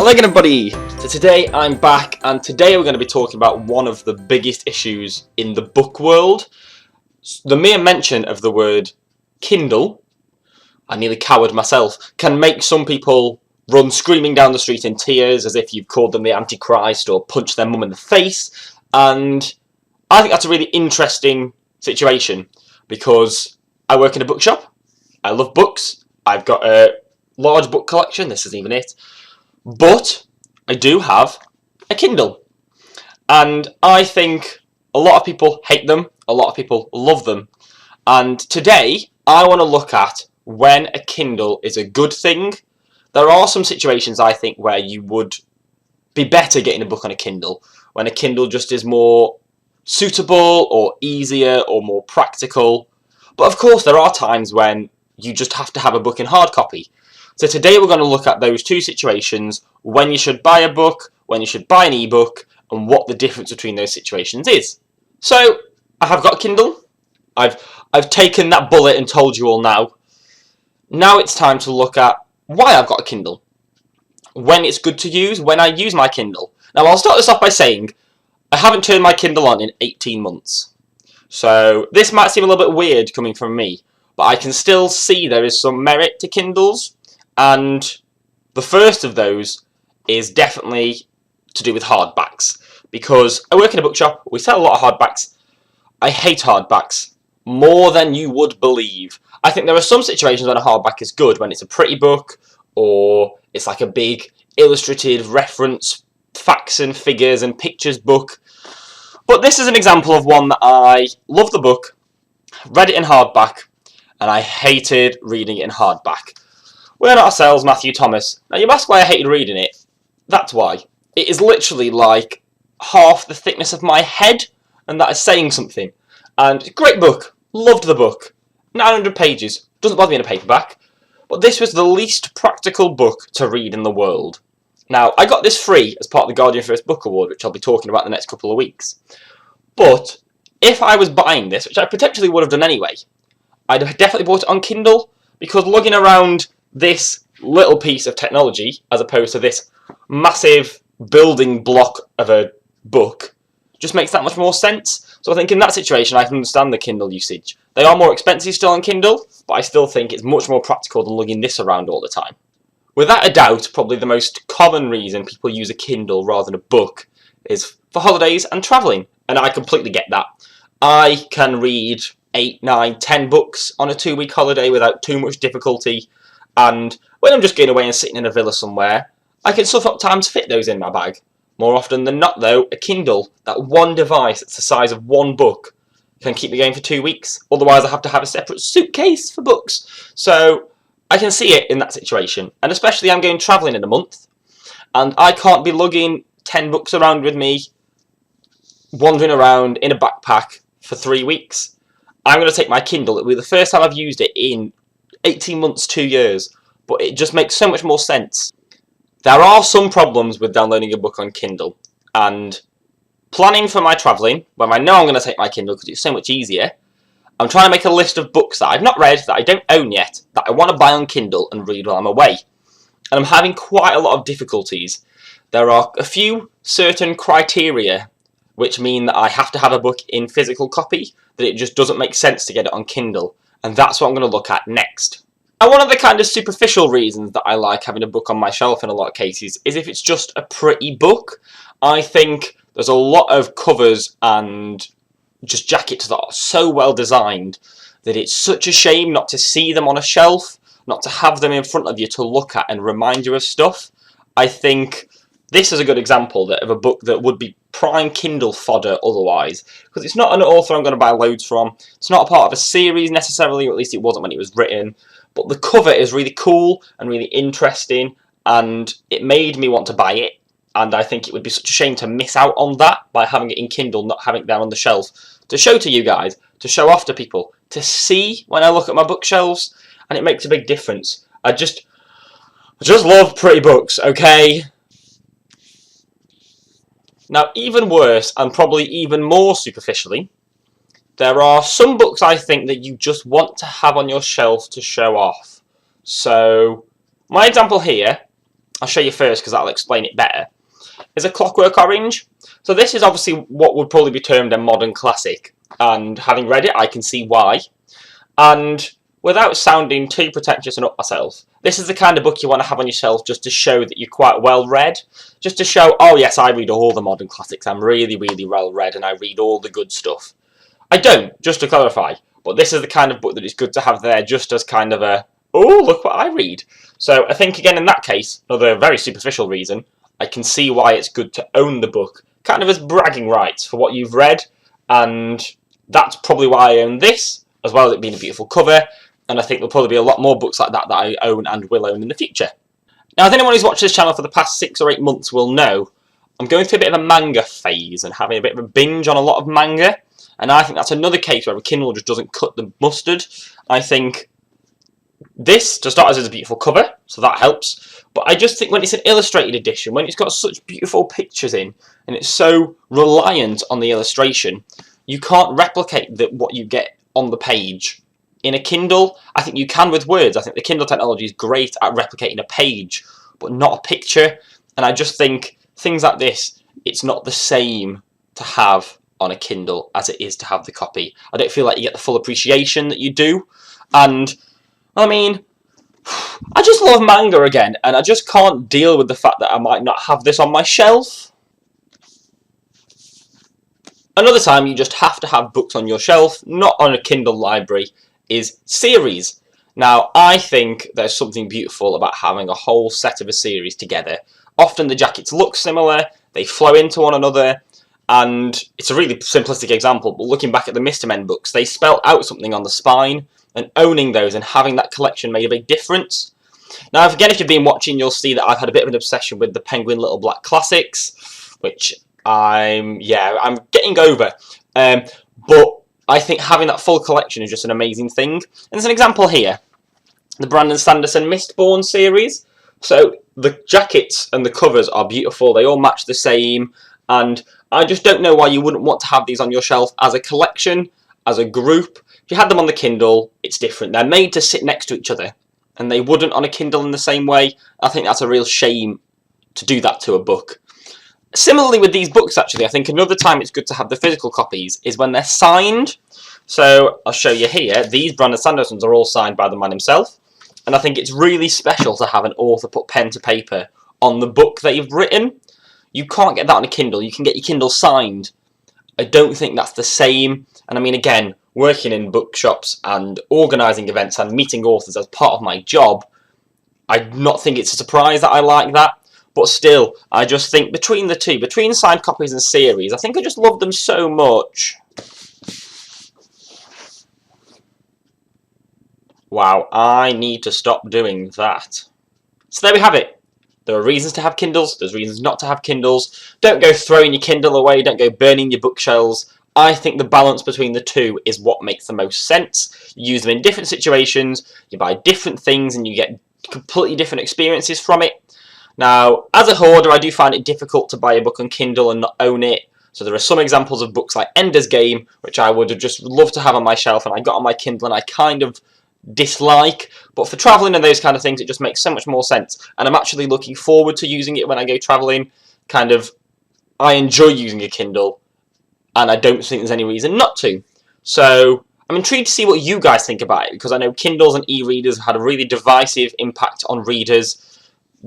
Hello again everybody! So today I'm back, and today we're going to be talking about one of the biggest issues in the book world. The mere mention of the word Kindle, I nearly cowered myself, can make some people run screaming down the street in tears as if you've called them the Antichrist or punched their mum in the face, and I think that's a really interesting situation because I work in a bookshop, I love books, I've got a large book collection, this isn't even it, but I do have a Kindle, and I think a lot of people hate them, a lot of people love them, and today I want to look at when a Kindle is a good thing. There are some situations I think where you would be better getting a book on a Kindle, when a Kindle just is more suitable or easier or more practical, but of course there are times when you just have to have a book in hard copy. So today we're going to look at those two situations, when you should buy a book, when you should buy an ebook, and what the difference between those situations is. So, I have got a Kindle. I've taken that bullet and told you all now. Now it's time to look at why I've got a Kindle. When it's good to use, when I use my Kindle. Now I'll start this off by saying, I haven't turned my Kindle on in 18 months. So this might seem a little bit weird coming from me, but I can still see there is some merit to Kindles. And the first of those is definitely to do with hardbacks, because I work in a bookshop, we sell a lot of hardbacks. I hate hardbacks more than you would believe. I think there are some situations when a hardback is good, when it's a pretty book or it's like a big illustrated reference facts and figures and pictures book. But this is an example of one that I love the book, read it in hardback, and I hated reading it in hardback. We're not ourselves, Matthew Thomas. Now you ask why I hated reading it. That's why. It is literally like half the thickness of my head, and that is saying something. And great book. Loved the book. 900 pages. Doesn't bother me in a paperback. But this was the least practical book to read in the world. Now, I got this free as part of the Guardian First Book Award, which I'll be talking about in the next couple of weeks. But if I was buying this, which I potentially would have done anyway, I'd have definitely bought it on Kindle, because lugging around this little piece of technology as opposed to this massive building block of a book just makes that much more sense. So I think in that situation I can understand the Kindle usage. They are more expensive still on Kindle, but I still think it's much more practical than lugging this around all the time. Without a doubt, probably the most common reason people use a Kindle rather than a book is for holidays and travelling, and I completely get that. I can read 8, 9, 10 books on a 2-week holiday without too much difficulty. And when I'm just going away and sitting in a villa somewhere, I can sometimes fit those in my bag. More often than not though, a Kindle, that one device that's the size of one book, can keep me going for 2 weeks. Otherwise I have to have a separate suitcase for books. So I can see it in that situation. And especially I'm going travelling in a month, and I can't be lugging 10 books around with me, wandering around in a backpack for 3 weeks. I'm going to take my Kindle. It'll be the first time I've used it in 18 months, 2 years, but it just makes so much more sense. There are some problems with downloading a book on Kindle, and planning for my travelling, when I know I'm going to take my Kindle because it's so much easier, I'm trying to make a list of books that I've not read, that I don't own yet, that I want to buy on Kindle and read while I'm away. And I'm having quite a lot of difficulties. There are a few certain criteria which mean that I have to have a book in physical copy, that it just doesn't make sense to get it on Kindle. And that's what I'm going to look at next. And one of the kind of superficial reasons that I like having a book on my shelf in a lot of cases is if it's just a pretty book. I think there's a lot of covers and just jackets that are so well designed that it's such a shame not to see them on a shelf, not to have them in front of you to look at and remind you of stuff. I think this is a good example of a book that would be prime Kindle fodder otherwise, because it's not an author I'm going to buy loads from, it's not a part of a series necessarily, or at least it wasn't when it was written, but the cover is really cool and really interesting, and it made me want to buy it, and I think it would be such a shame to miss out on that by having it in Kindle, not having it there on the shelf, to show to you guys, to show off to people, to see when I look at my bookshelves, and it makes a big difference. I just love pretty books, okay? Now, even worse, and probably even more superficially, there are some books I think that you just want to have on your shelf to show off. So, my example here I'll show you first because that'll explain it better, is A Clockwork Orange. So this is obviously what would probably be termed a modern classic, and having read it I can see why. And without sounding too pretentious and up myself, this is the kind of book you want to have on your shelf just to show that you're quite well read. Just to show, oh yes, I read all the modern classics, I'm really, really well read and I read all the good stuff. I don't, just to clarify, but this is the kind of book that is good to have there just as kind of a, oh, look what I read. So I think, again, in that case, another very superficial reason, I can see why it's good to own the book, kind of as bragging rights for what you've read, and that's probably why I own this, as well as it being a beautiful cover, and I think there'll probably be a lot more books like that that I own and will own in the future. Now, if anyone who's watched this channel for the past 6 or 8 months will know, I'm going through a bit of a manga phase and having a bit of a binge on a lot of manga, and I think that's another case where a Kindle just doesn't cut the mustard. I think this, to start, is a beautiful cover, so that helps, but I just think when it's an illustrated edition, when it's got such beautiful pictures in, and it's so reliant on the illustration, you can't replicate what you get on the page. In a Kindle, I think you can with words. I think the Kindle technology is great at replicating a page, but not a picture, and I just think things like this, it's not the same to have on a Kindle as it is to have the copy. I don't feel like you get the full appreciation that you do, and I mean, I just love manga again, and I just can't deal with the fact that I might not have this on my shelf. Another time you just have to have books on your shelf, not on a Kindle library, is series. Now, I think there's something beautiful about having a whole set of a series together. Often the jackets look similar, they flow into one another, and it's a really simplistic example, but looking back at the Mr. Men books, they spell out something on the spine, and owning those and having that collection made a big difference. Now, again, if you've been watching, you'll see that I've had a bit of an obsession with the Penguin Little Black Classics, which I'm getting over. But I think having that full collection is just an amazing thing. And there's an example here, the Brandon Sanderson Mistborn series. So the jackets and the covers are beautiful, they all match the same, and I just don't know why you wouldn't want to have these on your shelf as a collection, as a group. If you had them on the Kindle, it's different. They're made to sit next to each other, and they wouldn't on a Kindle in the same way. I think that's a real shame to do that to a book. Similarly with these books, actually, I think another time it's good to have the physical copies is when they're signed. So I'll show you here. These Brandon Sandersons are all signed by the man himself, and I think it's really special to have an author put pen to paper on the book they've written. You can't get that on a Kindle. You can get your Kindle signed. I don't think that's the same. And I mean, again, working in bookshops and organising events and meeting authors as part of my job, I not think it's a surprise that I like that. But still, I just think between the two, between signed copies and series, I think I just love them so much. Wow, I need to stop doing that. So there we have it. There are reasons to have Kindles, there's reasons not to have Kindles. Don't go throwing your Kindle away, don't go burning your bookshelves. I think the balance between the two is what makes the most sense. You use them in different situations, you buy different things, and you get completely different experiences from it. Now, as a hoarder, I do find it difficult to buy a book on Kindle and not own it. So there are some examples of books like Ender's Game, which I would have just loved to have on my shelf, and I got on my Kindle and I kind of dislike. But for travelling and those kind of things, it just makes so much more sense. And I'm actually looking forward to using it when I go travelling. I enjoy using a Kindle, and I don't think there's any reason not to. So I'm intrigued to see what you guys think about it, because I know Kindles and e-readers have had a really divisive impact on readers.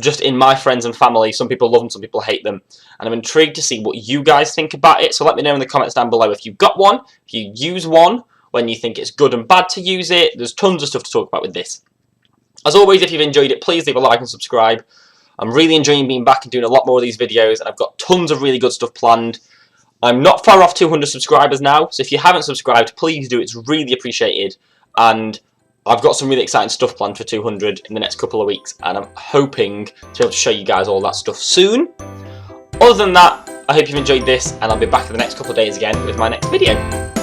Just in my friends and family, some people love them, some people hate them, and I'm intrigued to see what you guys think about it. So let me know in the comments down below if you've got one, if you use one, when you think it's good and bad to use it. There's tons of stuff to talk about with this. As always, if you've enjoyed it, please leave a like and subscribe. I'm really enjoying being back and doing a lot more of these videos, and I've got tons of really good stuff planned. I'm not far off 200 subscribers now, so if you haven't subscribed, please do. It's really appreciated, and I've got some really exciting stuff planned for 200 in the next couple of weeks, and I'm hoping to be able to show you guys all that stuff soon. Other than that, I hope you've enjoyed this, and I'll be back in the next couple of days again with my next video.